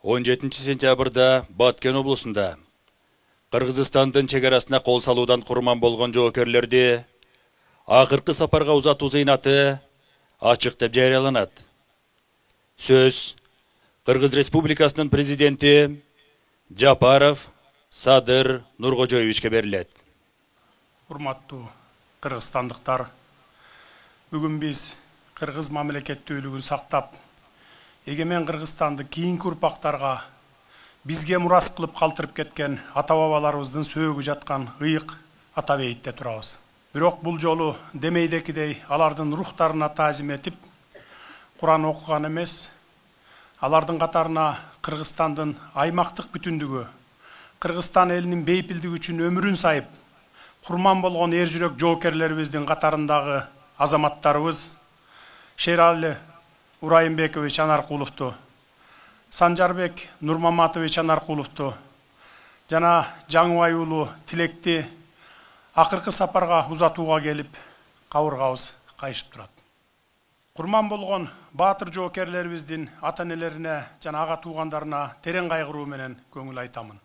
Он 17 сентябрда Баткен облысында Кыргызстандын чегарасына кол салуудан курман болгон жоокерлерди акыркы сапарга узатуу зыйнаты ачык деп жарыяланат. Сөз Кыргыз Республикасынын президенти Жапаров Садыр Нуркожоевичке берилет. Урматтуу кыргызстандыктар, бүгүн биз кыргыз мамлекеттүүлүгүн сактап, эгемен Кыргызстанды кийинки урпактарга бизге мурас кылып калтырып кеткен ата-бабаларыбыздын сөөгү жаткан ыйык ата бейитте турабыз. Бирок бул жолу демейдекидей алардын рухтарына таазим этип, Куран окуган эмес, алардын катарына Кыргызстандын аймактык бүтүндүгү, Кыргызстан элинин бейпилдиги үчүн өмүрүн сайып, курман болгон эр жүрөк жоокерлерибиздин катарындагы азаматтарыбыз Шерали Урайымбекович Анаркуловду, Санжарбек Нурмаматович Анаркуловду жана Жаңыбай уулу Тилекти акыркы сапарга узатууга келип, кабыргабыз кайышып турат. Курман болгон баатыр жоокерлерибиздин ата-энелерине жана ага туугандарына терең кайгыруу менен көңүл айтамын.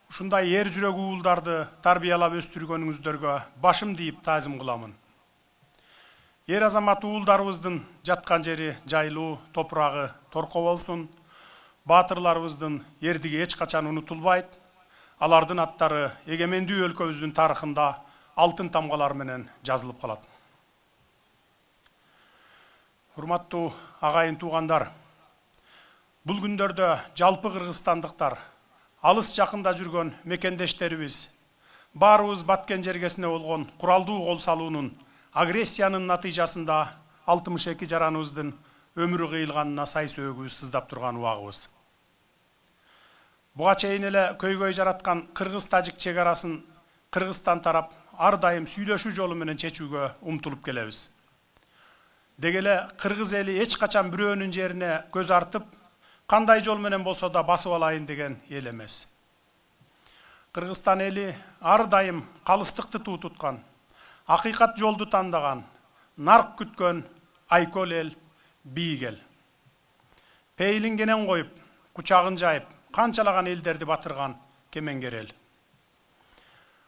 Ушундай эр жүрөк уулдарды тарбиялап өстүргөнүңүздөргө башым дейип таазим кыламын. Эр азамат уулдарыбыздын жаткан жери жайлуу, топурагы торко болсун. Баатырларыбыздын эрдиги эч качан унутулбайт. Алардын аттары эгемендүү өлкөбүздүн тарыхында алтын тамгалар менен жазылып калат. Урматтуу агайын туугандар, бул күндөрдө жалпы кыргызстандыктар, алыс жакында жүргөн мекендештерибиз, баарыбыз баткен жергесине болгон куралдуу кол салуунун, агрессиянын натыйжасында 62 жараныбыздын өмүрү кыйылганына сай сөөгүбүз сыздап турган убагыбыз. Буга чейин эле көйгөй жараткан кыргыз-тажик чегарасын Кыргызстан тарап ар дайым сүйлөшүү жолу менен чечүүгө умтулуп келебиз. Дегеле кыргыз эли эч качан бирөөнүн жерине көз артып, кандай жол менен болсо да басып алайын деген эл эмес. Кыргызстан эли ар дайым калыстыкты туу туткан, акыйкат жолду тандаган, нарк күткөн айкөл эл, бийик эл. Пейлингенен коюп, кучагын жайып, канчалаган элдерди батырган кемеңгер эл.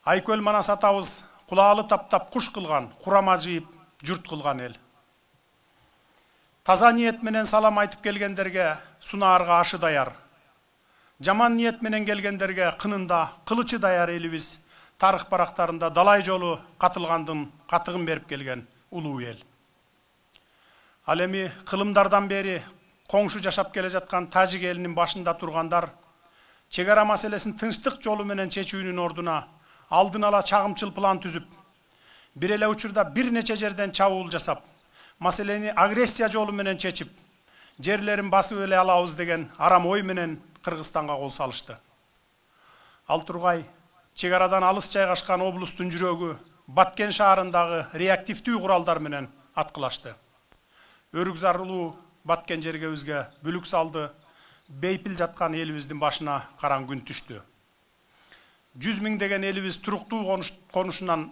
Айкөл Манас атабыз кулаалы таптап куш кылган, курама жыйып, журт кылган эл. Таза ниет менен салам айтып келгендерге сунаарга ашы даяр. Жаман ниет менен келгендерге кынында кылычы даяр элибиз тарых барактарында далай жолу катылгандын катыгын берип келген улуу эл. Ал эми кылымдардан бери коңшу жашап келе жаткан тажик элинин башында тургандар чек ара маселесин тынчтык жолу менен чечүүнүн ордуна алдын ала чагымчыл план түзүп, бир эле учурда бир нече жерден чабуул жасап, маселени агрессия жолу менен чечип, жерлерин басып эле алабыз деген арам ой менен Кыргызстанга кол салышты. Ал тургай чек арадан алыс жайгашкан облустун жүрөгү Баткен шаарындагы реактивдүү куралдар менен аткылашты. Өрүк зарылуу Баткен жергебизге бүлүк салды, бейпил жаткан элибиздин башына караң күн түштү. 100 миңдеген элибиз туруктуу конушунан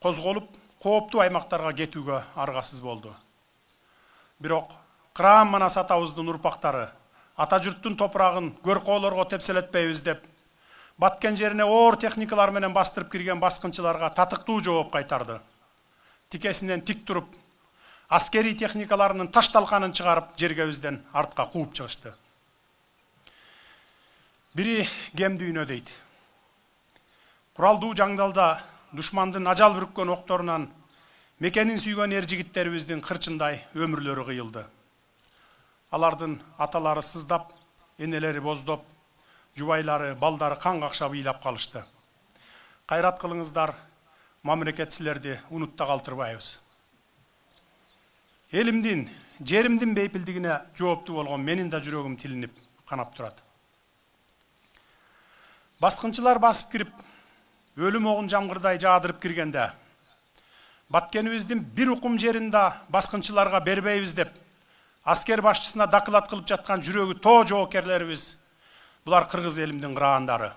козголуп, кооптуу аймактарга кетүүгө аргасыз болду. Бирок Кыран Манас атабыздын урпактары ата журттун топурагын көркөөлөргө тепселетпейбиз деп, Баткен жерине оор техникалар менен бастырып кирген баскынчыларга татыктуу жооп кайтарды. Тикесинен тик туруп, аскери техникаларынын таш талканын чыгарып, жергебизден артка кууп чыгышты. Бири кем дүйнө дейт. Куралдуу жаңдалда душмандын ажал бүрккөн окторунан мекенин сүйгөн эр жигиттерибиздин кырчындай өмүрлөрү кыйылды. Алардын аталары сыздап, энелери боздоп, жубайлары, балдары кан какшап ыйлап калышты. Кайрат кылыңыздар, мамлекет силерди унутта калтырбайбыз. Элимдин, жеримдин бейпилдигине жооптуу болгон менин да жүрөгүм тилинип, канап турат. Баскынчылар басып кирип, өлүм огун жамгырдай жаадырып киргенде, Баткенибиздин бир укум жеринде баскынчыларга бербейбиз деп, аскер башчысына доклад кылып жаткан жүрөгү тоо жоокерлерибиз, булар кыргыз элимдин кырандары.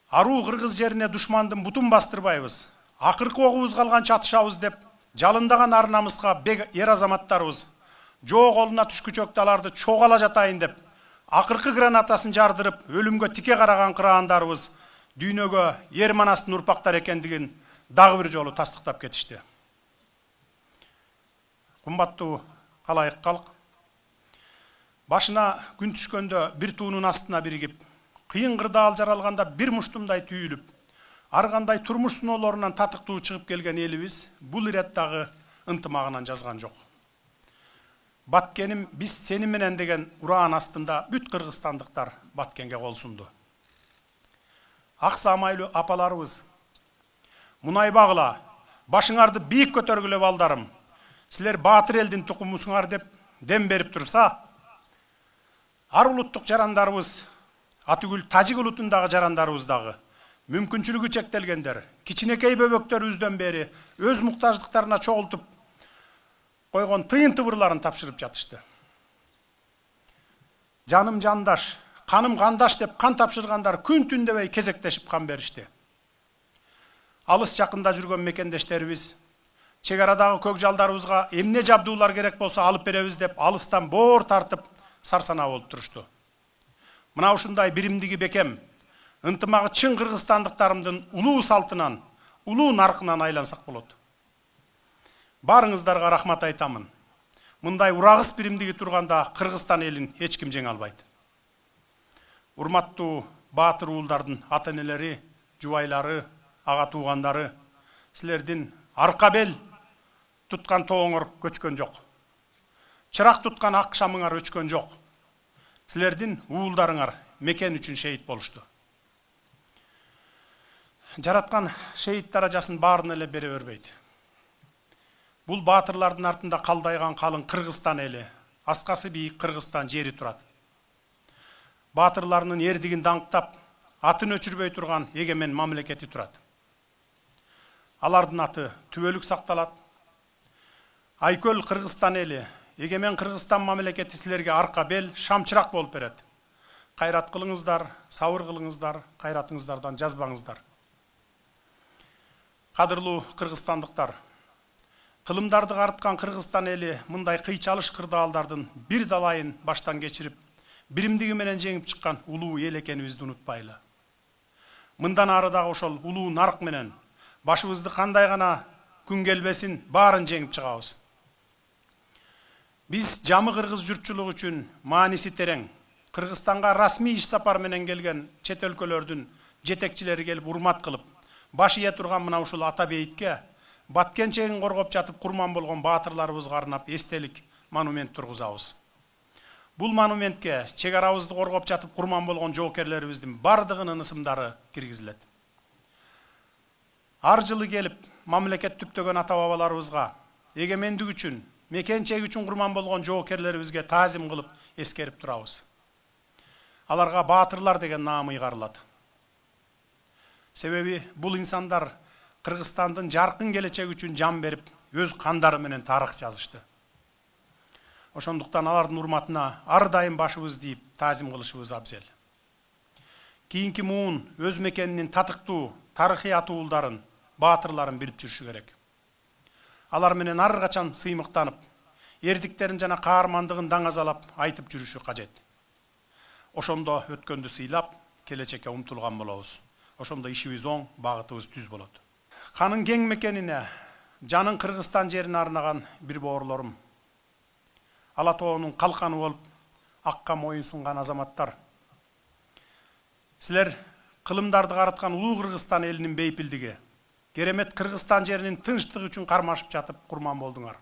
Аруу кыргыз жерине душмандын бутун бастырбайбыз, акыркы огубуз калганча атышабыз деп, жалындаган ар намыска бек эр азаматтарыбыз жоо колуна түшкүчөктү аларды чогала жатайын деп, акыркы гранатасын жардырып, өлүмгө тике караган кыраандарыбыз дүйнөгө эр Манастын урпактары экендигин дагы бир жолу тастыктап кетишти. Кымбаттуу калайык калк, башына күн түшкөндө бир туунун астына биригип, кыйын кырдаал жаралганда бир муштумдай түйүлүп, ар кандай турмуш сыноолорунан татыктуу чыгып келген элибиз бул иреттагы ынтымагынан жазган жок. Баткеним биз сени менен деген ураан астында бүт кыргызстандыктар Баткенге кол сунду. Ак самайлуу апаларыбыз, мунай багыла, башыңарды бийик көтөргүлө балдарым, силер баатыр элдин тукумусуңар деп дем берип турса, ар улуттук жарандарыбыз, атүгүл тажик улутундагы жарандарыбыз дагы мүмкүнчүлүгү чектелгендер, кичинекей бөбөктөрүбүздөн бери өз муктаждыктарына чогултуп койгон тыйын тыбырларын тапшырып жатышты. Жаным жандаш, каным кандаш деп кан тапшыргандар күн түн дебей кезектешип кан беришти. Алыс жакында жүргөн мекендештерибиз чек арадагы көк жалдарыбызга эмне жабдуулар керек болсо алып беребиз деп алыстан боор тартып сарсанаа болуп турушту. Мына ушундай биримдиги бекем, ынтымагы чын кыргызстандыктарымдын улуу салтынан, улуу наркынан айлансак болот. Барыңыздарга рахмат айтамын. Мындай урагыс биримдиги турганда Кыргызстан элин эч ким жеңе албайт. Урматтуу баатыр уулдардын ата-энелери, жубайлары, ага туугандары, силердин арка бел туткан тооңор көчкөн жок. Чырак туткан ак шамыңар өчкөн жок. Силердин уулдарыңар мекен үчүн шейит болушту. Жараткан шейит даражасын баарын эле бере бербейт. Бул баатырлардын артында калдайган калың Кыргызстан эли, аскасы бийик Кыргызстан жери турат. Баатырларынын эрдигин даңктап, атын өчүрбөй турган эгемен мамлекети турат. Алардын аты түбөлүк сакталат. Айкөл Кыргызстан эли, эгемен Кыргызстан мамлекети силерге арка бел, шамчырак болуп берет. Кайрат кылыңыздар, сабыр кылыңыздар, кайратыңыздардан жазбаңыздар. Кадырлуу кыргызстандыктар, кылымдарды карыткан Кыргызстан эли мындай кыйчалыш кырдаалдардын бир далайын баштан кечирип, биримдиги менен жеңип чыккан улуу эл экенибизди унутпайлы. Мындан ары дагы ошол улуу нарк менен башыбызды кандай гана күн келбесин баарын жеңип чыгабыз. Биз жамы кыргыз журтчулугу үчүн мааниси терең, Кыргызстанга расмий иш сапар менен келген чет өлкөлөрдүн жетекчилери келип урмат кылып, баш ие турган мына ушул ата бейитке Баткен чегин коргоп жатып курман болгон баатырларыбызга арнап эстелик монумент тургузабыз. Бул монументке чек арабызды коргоп жатып курман болгон жоокерлерибиздин бардыгынын ысымдары киргизилет. Ар жылы келип мамлекет түптөгөн ата бабаларыбызга эгемендик үчүн, мекенчек үчүн курман болгон жоокерлерибизге таазим кылып эскерип турабыз. Аларга баатырлар деген наам ыйгарылат. Себеби бул инсандар Кыргызстандын жаркын келечеги үчүн жан берип, өз кандары менен тарых жазышты. Ошондуктан алардын урматына ар дайым башыбыз тийип таазим кылышыбыз абзел. Кийинки муун өз мекенинин татыктуу тарыхый атуулдарын, баатырларын билип жүрүшү керек. Алар менен ар качан сыймыктанып, эрдиктерин жана каармандыгын даңазалап айтып жүрүшү кажет. Ошондо өткөндү сыйлап, келечекке умтулган болобуз. Ошондо ишибиз оң, багытыбыз түз болот. Канын кең мекенине, жанын Кыргызстан жерине арнаган бир боорлорум. Ала тоонун калканы болуп, акка моюн сунган азаматтар. Силер кылымдарды караткан улуу Кыргызстан элинин бейпилдиги, керемет Кыргызстан жеринин тынчтыгы үчүн кармашып жатып курман болдуңар.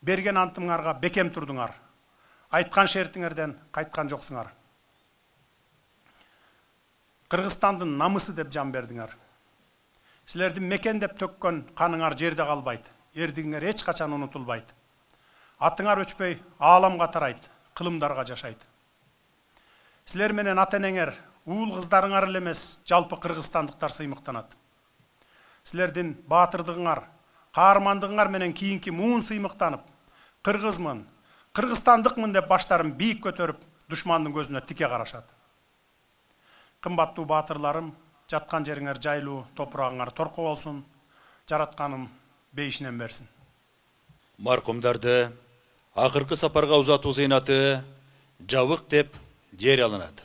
Берген антыңарга бекем турдуңар. Айткан шертиңерден кайткан жоксуңар. Кыргызстандын намысы деп жан бердиңер. Силердин мекен деп төккөн каныңар жерде калбайт. Эрдигиңер эч качан унутулбайт. Атыңар өчпөй ааламга тарайт, кылымдарга жашайт. Силер менен ата-энеңер, уул кыздарыңар эле эмес, жалпы кыргызстандыктар сыймыктанат. Силердин баатырдыгыңар, каармандыгыңар менен кийинки муун сыймыктанып, кыргызмын, кыргызстандыкмын деп баштарын бийик көтөрүп, душмандын көзүнө тике карашат. Кымбаттуу баатырларым, жаткан жериңер жайлуу, топурагыңар торко болсун, жаратканым бейишинен берсин. Маркумдарды акыркы сапарга узатуу зыйнаты жабык деп жарыяланат.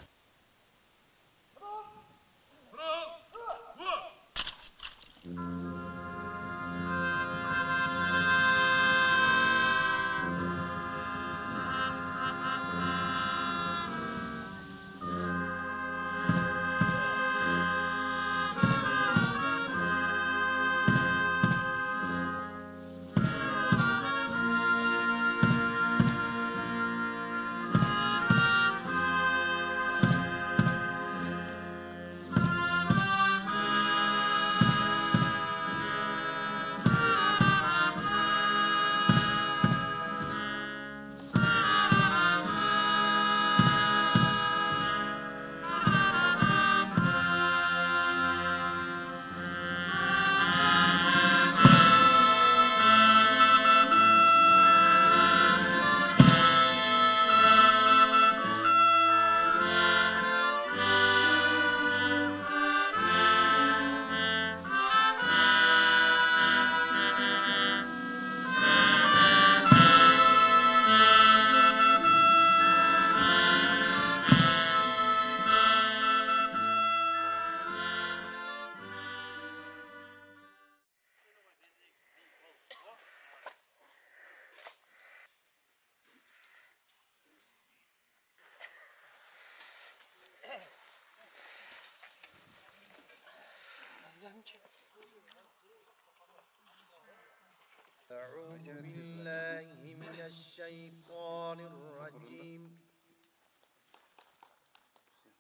أعوذ بالله من الشيطان الرجيم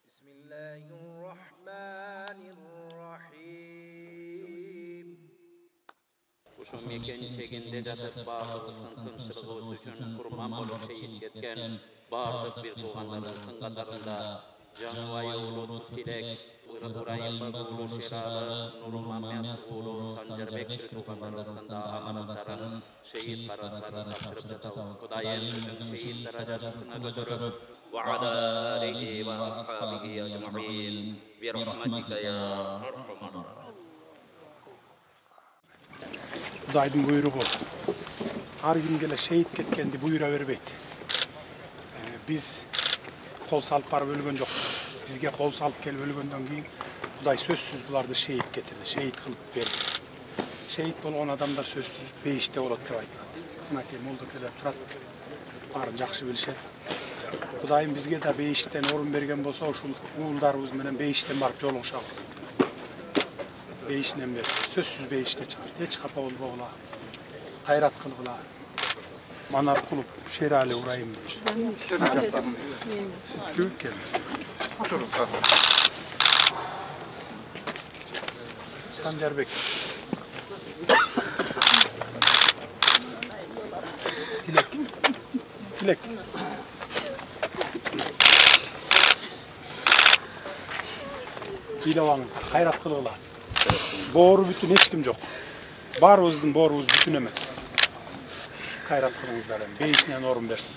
بسم الله الرحمن الرحيم Uşu mekençeginde jatıp bağlığısın tınçırığız üçün kurman bolup şehit ketken bardık bir tuğanlarımızın katarında Canvay oğlu Tilek, Urayım Bagulu Şiralı, Nurul Mehmet oğlu Sancerbek bir tuğanlarımızın da amanatların şehit karatlarını taşırıp yatağız. Kudayım bütün şehit derajatına götürüp وعلى آله وأصحابه أجمعين برحمتك يا أرحم الراحمين. Kudayдын буйругу. Ар кимге эле шейит кеткенди буйра бербейт. Биз кол салып барып өлгөн жок. Бизге кол салып келип өлгөндөн кийин Кудай сөзсүз буларды шейит кетирди, шейит кылып берди. Шейит болгон адамдар сөзсүз бейиште болот деп айтылат. Мынакей молдокелер турат, баарын жакшы билишет. Кудайым бизге да бейиштен орун берген болсо, ушул уулдарыбыз менен бейиштен барып жолугушабыз. Бейишинен берсин, сөзсүз бейишке чыгат. Эч капа болбогула, кайрат кылгыла. Manar Kulup, Şerali Urayım. Siz köyük geldiniz. Sancar Bek. Dilek. Bilavanızda hayrat kılıgılar. Boğru bütün hiç kim yok. Barımızın boğrumuz bütün emez. Hayrat kılыңızlar. Beyisine norm versin.